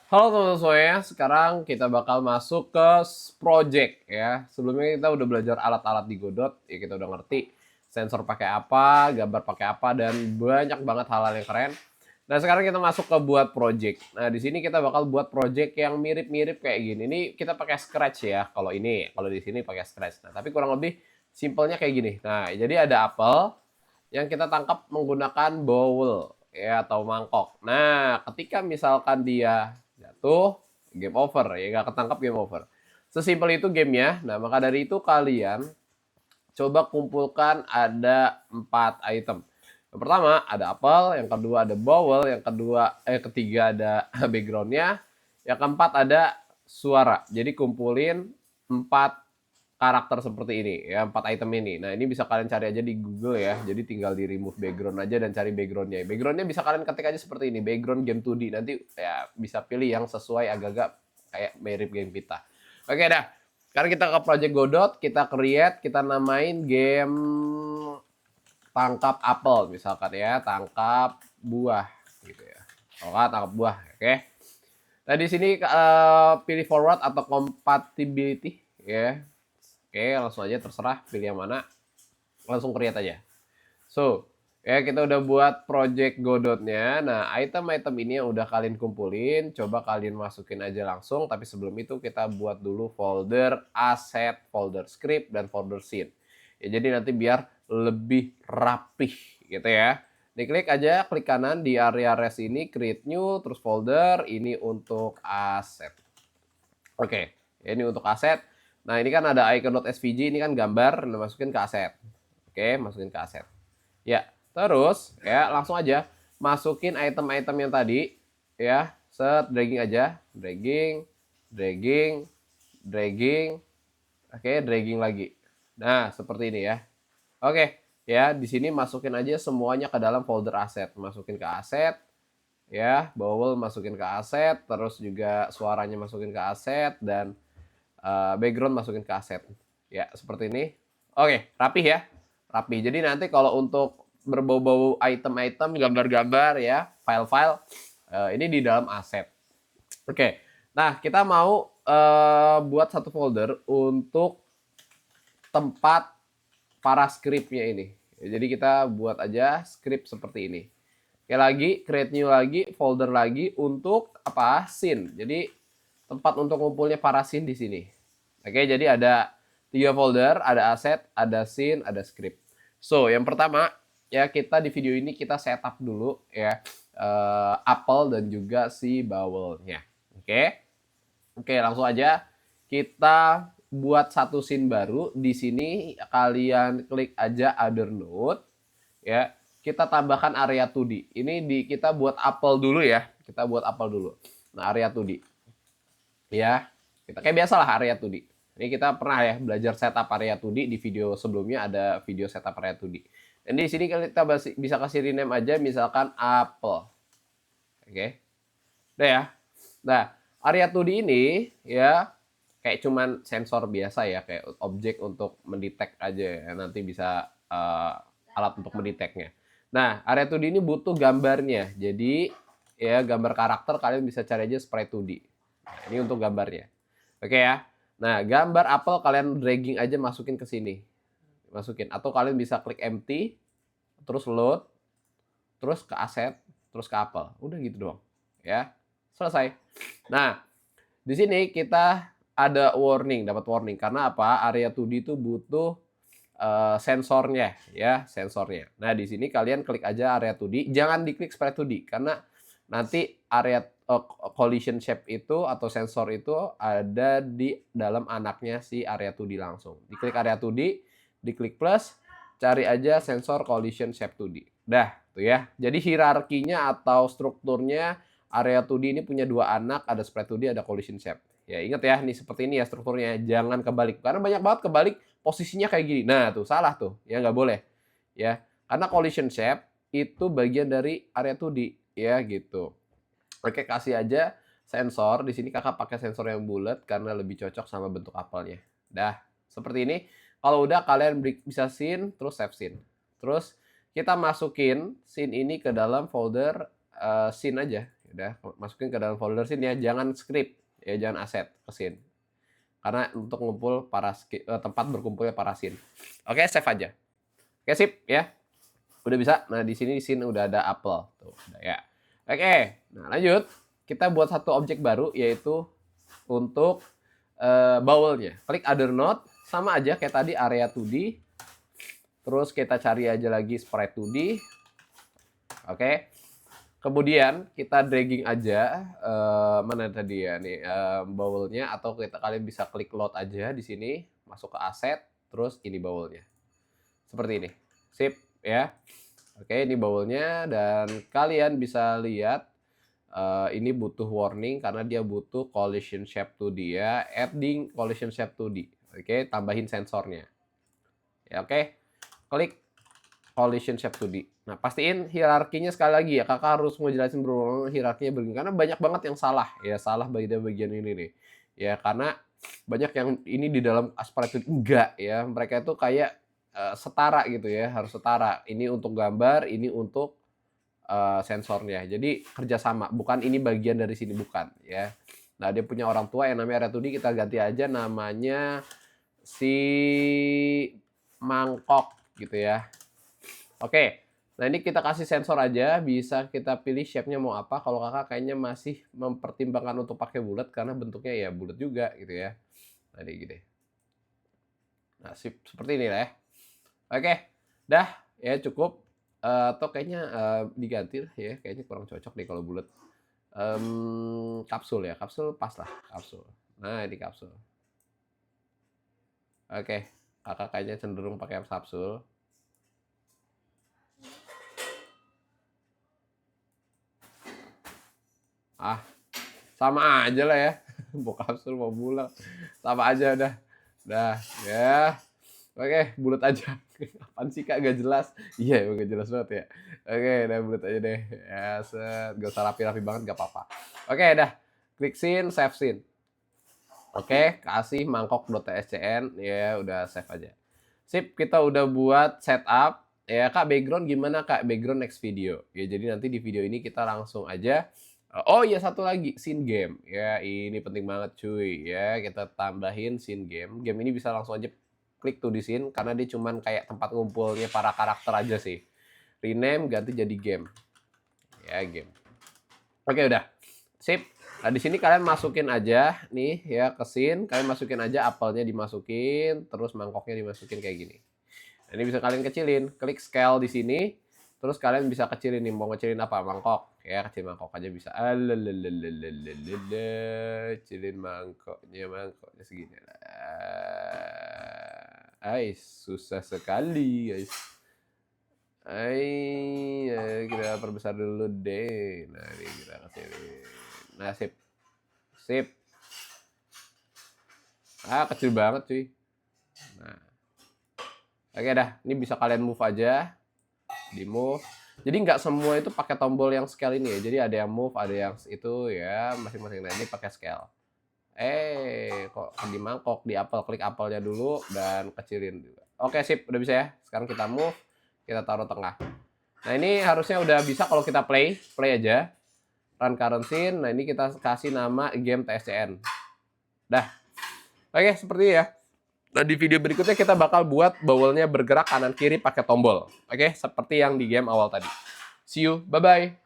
Halo teman-teman semuanya, sekarang kita bakal masuk ke project ya. Sebelumnya kita udah belajar alat-alat di Godot, ya kita udah ngerti sensor pakai apa, gambar pakai apa, dan banyak banget hal-hal yang keren. Nah sekarang kita masuk ke buat project. Nah di sini kita bakal buat project yang mirip-mirip kayak gini. Ini kita pakai Scratch ya. Kalau di sini pakai Scratch. Nah tapi kurang lebih simpelnya kayak gini. Nah jadi ada apel yang kita tangkap menggunakan bowl ya atau mangkok. Nah, ketika misalkan dia jatuh, game over ya, nggak ketangkap game over. Sesimpel itu gamenya. Nah, maka dari itu kalian coba kumpulkan ada 4 item. Yang pertama ada apel, yang kedua ada bowl, ketiga ada backgroundnya, yang keempat ada suara. Jadi kumpulin 4 karakter seperti ini ya, 4 item ini. Nah ini bisa kalian cari aja di Google ya, jadi tinggal di remove background aja dan cari backgroundnya bisa kalian ketik aja seperti ini, background game 2D. Nanti ya bisa pilih yang sesuai agak-agak kayak mirip game kita. Oke dah, sekarang kita ke Project Godot, kita create, kita namain game tangkap apel misalkan ya, tangkap buah gitu ya. Oke, tangkap buah, oke. Nah di sini pilih forward atau compatibility ya. Oke, langsung aja terserah pilih yang mana. Langsung create aja. So, ya kita udah buat project Godotnya. Nah, item-item ini yang udah kalian kumpulin, coba kalian masukin aja langsung. Tapi sebelum itu kita buat dulu folder asset, folder script, dan folder scene. Ya, jadi nanti biar lebih rapih gitu ya. Diklik aja, klik kanan di area res ini, create new, terus folder, ini untuk aset. Oke, ini untuk aset. Nah, ini kan ada icon.svg, ini kan gambar, masukin ke aset. Oke, masukin ke aset. Ya, terus ya langsung aja masukin item-item yang tadi ya, set dragging aja, dragging, dragging, dragging. Oke, dragging lagi. Nah, seperti ini ya. Oke, ya di sini masukin aja semuanya ke dalam folder aset. Masukin ke aset, ya, bawel masukin ke aset, terus juga suaranya masukin ke aset dan background masukin ke aset. Ya, seperti ini. Oke, rapi ya. Rapi. Jadi nanti kalau untuk berbau-bau item-item, gambar-gambar ya, file-file, ini di dalam aset. Oke. Nah, kita mau buat satu folder untuk tempat para scriptnya ini. Jadi kita buat aja script seperti ini. Oke, lagi create new lagi, folder lagi untuk apa? Scene. Jadi tempat untuk ngumpulnya para scene di sini. Oke, jadi ada 3 folder, ada aset, ada scene, ada script. So, yang pertama ya kita di video ini kita setup dulu ya apel dan juga si bawelnya. Oke. Oke, langsung aja kita buat satu scene baru. Di sini kalian klik aja other node ya. Kita tambahkan area 2D. Ini kita buat apel dulu ya. Kita buat apel dulu. Nah, area 2D. Ya. Kita kayak biasa lah area 2D. Ini kita pernah ya belajar setup area 2D di video sebelumnya, ada video setup area 2D. Dan di sini kita bisa kasih rename aja misalkan apel. Oke. Udah ya. Nah, area 2D ini ya kayak cuman sensor biasa ya, kayak objek untuk mendetek aja ya. Nanti bisa alat untuk mendeteknya. Nah, area 2D ini butuh gambarnya. Jadi ya gambar karakter kalian bisa cari aja sprite 2D. Nah, ini untuk gambarnya. Oke ya. Nah, gambar apel kalian dragging aja masukin ke sini. Masukin atau kalian bisa klik empty, terus load, terus ke aset, terus ke apel. Udah gitu doang. Ya. Selesai. Nah, di sini kita ada warning, dapat warning karena apa? Area 2D itu butuh sensornya ya, sensornya. Nah, di sini kalian klik aja area 2D, jangan diklik sprite 2D karena nanti area collision shape itu atau sensor itu ada di dalam anaknya si area 2D langsung. Diklik area 2D, diklik plus, cari aja sensor collision shape 2D. Dah, tuh ya. Jadi hierarkinya atau strukturnya area 2D ini punya 2 anak, ada sprite 2D, ada collision shape. Ya, ingat ya, nih seperti ini ya strukturnya. Jangan kebalik. Karena banyak banget kebalik posisinya kayak gini. Nah, tuh salah tuh. Ya nggak boleh. Ya, karena collision shape itu bagian dari area 2D ya gitu. Oke, kasih aja sensor. Di sini kakak pakai sensor yang bulat karena lebih cocok sama bentuk apelnya. Dah, seperti ini. Kalau udah kalian bisa scene, terus save scene. Terus kita masukin scene ini ke dalam folder scene aja. Udah, masukin ke dalam folder scene ya, jangan script ya, jangan aset ke scene. Karena untuk ngumpul tempat berkumpulnya para scene. Oke, save aja. Oke, sip ya. Udah bisa. Nah, di sini scene udah ada apple tuh, udah ya. Oke. Nah, lanjut. Kita buat satu objek baru yaitu untuk bowlnya. Klik other node, sama aja kayak tadi area 2D. Terus kita cari aja lagi sprite 2D. Oke. Kemudian kita dragging aja mana tadi ya nih bowlnya, atau kalian bisa klik load aja di sini, masuk ke aset, terus ini bowlnya. Seperti ini. Sip ya. Oke, ini bowlnya dan kalian bisa lihat ini butuh warning karena dia butuh collision shape 2D ya. Adding collision shape 2D. Oke, tambahin sensornya. Ya, oke. Klik collision shape 2D. Nah, pastiin hierarkinya sekali lagi ya. Kakak harus ngejelasin berulang hierarkinya begini karena banyak banget yang salah. Ya, salah bagian ini nih. Ya, karena banyak yang ini di dalam Sprite enggak ya. Mereka itu kayak setara gitu ya, harus setara. Ini untuk gambar, ini untuk sensornya. Jadi kerjasama, bukan ini bagian dari sini, bukan ya. Nah, dia punya orang tua yang namanya Area 2D, kita ganti aja namanya si Mangkok gitu ya. Oke, nah ini kita kasih sensor aja, bisa kita pilih shape-nya mau apa. Kalau kakak kayaknya masih mempertimbangkan untuk pakai bulat karena bentuknya ya bulat juga gitu ya. Nah, ini gini. Nah, seperti ini lah ya. Oke, dah ya cukup. Atau kayaknya diganti ya, kayaknya kurang cocok deh kalau bulat. Kapsul ya, kapsul pas lah, kapsul. Nah, ini kapsul. Oke, kakak kayaknya cenderung pakai kapsul. Sama aja lah ya. Mau kapsul mau bulat, sama aja dah. Dah ya. Oke, bulat aja. Apaan sih kak, gak jelas. Iya, emang gak jelas banget ya. Oke, udah bulat aja deh. Ya, set. Gak usah rapi-rapi banget, gak apa-apa. Oke, dah. Klik scene, save scene. Oke, kasih mangkok.tscn. Ya, udah save aja. Sip, kita udah buat setup. Ya, kak, background gimana kak? Background next video. Ya, jadi nanti di video ini kita langsung aja. Oh iya, satu lagi, scene game. Ya, ini penting banget cuy. Ya, kita tambahin scene game. Game ini bisa langsung aja klik tuh di scene karena dia cuman kayak tempat ngumpulnya para karakter aja sih. Rename ganti jadi game. Ya, game. Oke, udah. Sip. Nah, di sini kalian masukin aja nih ya ke scene, kalian masukin aja apelnya dimasukin, terus mangkoknya dimasukin kayak gini. Nah, ini bisa kalian kecilin, klik scale di sini. Terus kalian bisa kecilin nih, mau ngecilin apa? Mangkok. Ya, kecil mangkok aja bisa. Kecilin mangkoknya segini. Susah sekali, guys. Kita perbesar dulu deh. Nah, ini kita kasih. Nah, sip. Sip. Kecil banget, cuy. Nah. Oke dah, ini bisa kalian move aja. Di move. Jadi nggak semua itu pakai tombol yang scale ini ya. Jadi ada yang move, ada yang itu ya, masing-masing. Nah, ini pakai scale. Kok di mangkok, di apel, klik apelnya dulu dan kecilin juga. Oke, sip, udah bisa ya. Sekarang kita move, kita taruh tengah. Nah, ini harusnya udah bisa kalau kita play aja. Run current scene. Nah, ini kita kasih nama game TSCN. Dah. Oke, seperti ya. Nah, di video berikutnya kita bakal buat bowlnya bergerak kanan kiri pakai tombol. Oke, seperti yang di game awal tadi. See you, bye-bye.